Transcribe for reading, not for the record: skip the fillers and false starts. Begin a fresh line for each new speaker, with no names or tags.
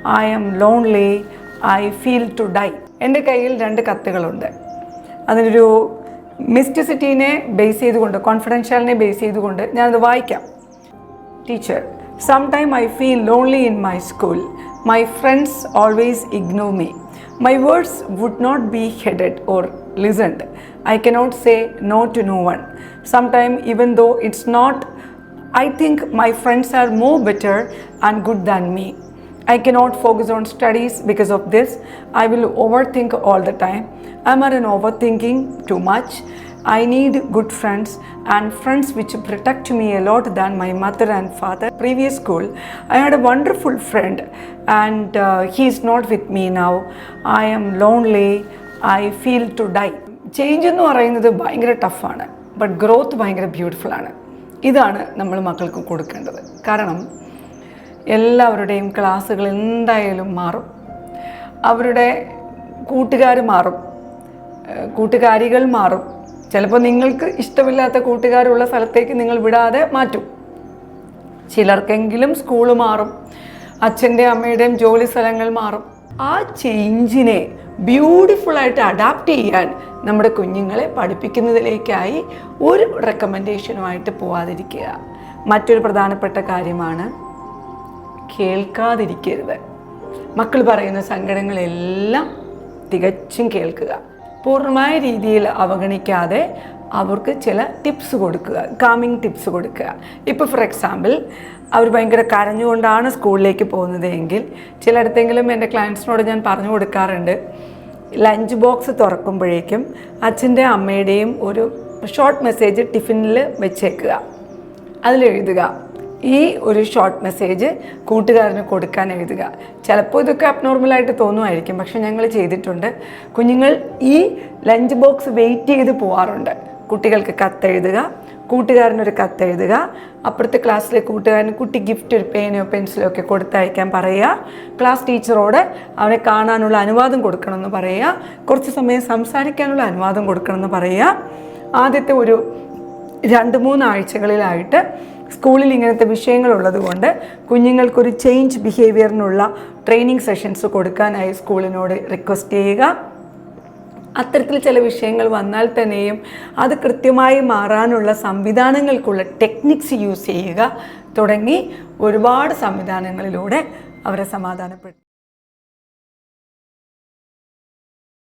I am lonely, I feel to die. എൻ്റെ കയ്യിൽ 2 കത്തുകളുണ്ട്. അതിനൊരു മിസ്റ്റിസിറ്റീനെ ബേസ് ചെയ്തുകൊണ്ട്, കോൺഫിഡൻഷ്യലിനെ ബേസ് ചെയ്തുകൊണ്ട് ഞാനത് വായിക്കാം. Teacher, sometime I feel lonely in my school. My friends always ignore me. My words would not be heeded or listened. I cannot say no to no one. Sometimes even though it's not, I think my friends are more better and good than me. I cannot focus on studies because of this. I will overthink all the time. I'm an overthinking too much. I need good friends and friends which protect me a lot than my mother and father. Previous school, I had a wonderful friend and he is not with me now. I am lonely. I feel to die. Change എന്ന് പറയുന്നത് ഭയങ്കര ടഫാണ്, but growth ഭയങ്കര beautiful ആണ്. ഇതാണ് നമ്മൾ മക്കൾക്ക് കൊടുക്കേണ്ടത്. കാരണം എല്ലാവരുടെയും ക്ലാസ്സുകൾ എന്തായാലും മാറും, അവരുടെ കൂട്ടുകാർ മാറും, കൂട്ടുകാരികൾ മാറും. ചിലപ്പോൾ നിങ്ങൾക്ക് ഇഷ്ടമില്ലാത്ത കൂട്ടുകാരുള്ള സ്ഥലത്തേക്ക് നിങ്ങൾ വിടാതെ മാറ്റും. ചിലർക്കെങ്കിലും സ്കൂള് മാറും, അച്ഛൻ്റെയും അമ്മയുടെയും ജോലി സ്ഥലങ്ങൾ മാറും. ആ ചേഞ്ചിനെ ബ്യൂട്ടിഫുള്ളായിട്ട് അഡാപ്റ്റ് ചെയ്യാൻ നമ്മുടെ കുഞ്ഞുങ്ങളെ പഠിപ്പിക്കുന്നതിലേക്കായി ഒരു റെക്കമെൻഡേഷനുമായിട്ട് പോവാതിരിക്കുക. മറ്റൊരു പ്രധാനപ്പെട്ട കാര്യമാണ് കേൾക്കാതിരിക്കരുത്. മക്കൾ പറയുന്ന സങ്കടങ്ങളെല്ലാം തികച്ചും കേൾക്കുക. പൂർണ്ണമായ രീതിയിൽ അവഗണിക്കാതെ അവർക്ക് ചില ടിപ്സ് കൊടുക്കുക, കാമിങ് ടിപ്സ് കൊടുക്കുക. ഇപ്പോൾ ഫോർ എക്സാമ്പിൾ, അവർ ഭയങ്കര കരഞ്ഞുകൊണ്ടാണ് സ്കൂളിലേക്ക് പോകുന്നത് എങ്കിൽ ചിലയിടത്തെങ്കിലും എൻ്റെ ക്ലയൻസിനോട് ഞാൻ പറഞ്ഞു കൊടുക്കാറുണ്ട്, ലഞ്ച് ബോക്സ് തുറക്കുമ്പോഴേക്കും അച്ഛൻ്റെ അമ്മയുടെയും ഒരു ഷോർട്ട് മെസ്സേജ് ടിഫിനിൽ വെച്ചേക്കുക. അതിലെഴുതുക, ഈ ഒരു ഷോർട്ട് മെസ്സേജ് കൂട്ടുകാരന് കൊടുക്കാൻ എഴുതുക. ചിലപ്പോൾ ഇതൊക്കെ അബ്നോർമലായിട്ട് തോന്നുമായിരിക്കും, പക്ഷെ ഞങ്ങൾ ചെയ്തിട്ടുണ്ട്. കുഞ്ഞുങ്ങൾ ഈ ലഞ്ച് ബോക്സ് വെയിറ്റ് ചെയ്ത് പോവാറുണ്ട്. കുട്ടികൾക്ക് കത്തെഴുതുക, കൂട്ടുകാരനൊരു കത്തെഴുതുക, അപ്പുറത്തെ ക്ലാസ്സിലെ കൂട്ടുകാരന് കുട്ടി ഗിഫ്റ്റ് ഒരു പേനയോ പെൻസിലോ ഒക്കെ കൊടുത്തയക്കാൻ പറയുക, ക്ലാസ് ടീച്ചറോട് അവനെ കാണാനുള്ള അനുവാദം കൊടുക്കണമെന്ന് പറയുക, കുറച്ച് സമയം സംസാരിക്കാനുള്ള അനുവാദം കൊടുക്കണമെന്ന് പറയുക. ആദ്യത്തെ ഒരു 2-3 ആഴ്ചകളിലായിട്ട് സ്കൂളിൽ ഇങ്ങനത്തെ വിഷയങ്ങളുള്ളത് കൊണ്ട് കുഞ്ഞുങ്ങൾക്കൊരു ചേഞ്ച് ബിഹേവിയറിനുള്ള ട്രെയിനിങ് സെഷൻസ് കൊടുക്കാനായി സ്കൂളിനോട് റിക്വസ്റ്റ് ചെയ്യുക. അത്തരത്തിൽ ചില വിഷയങ്ങൾ വന്നാൽ തന്നെയും അത് കൃത്യമായി മാറാനുള്ള സംവിധാനങ്ങൾക്കുള്ള ടെക്നിക്സ് യൂസ് ചെയ്യുക തുടങ്ങി ഒരുപാട് സംവിധാനങ്ങളിലൂടെ അവരെ സമാധാനപ്പെടുത്തും.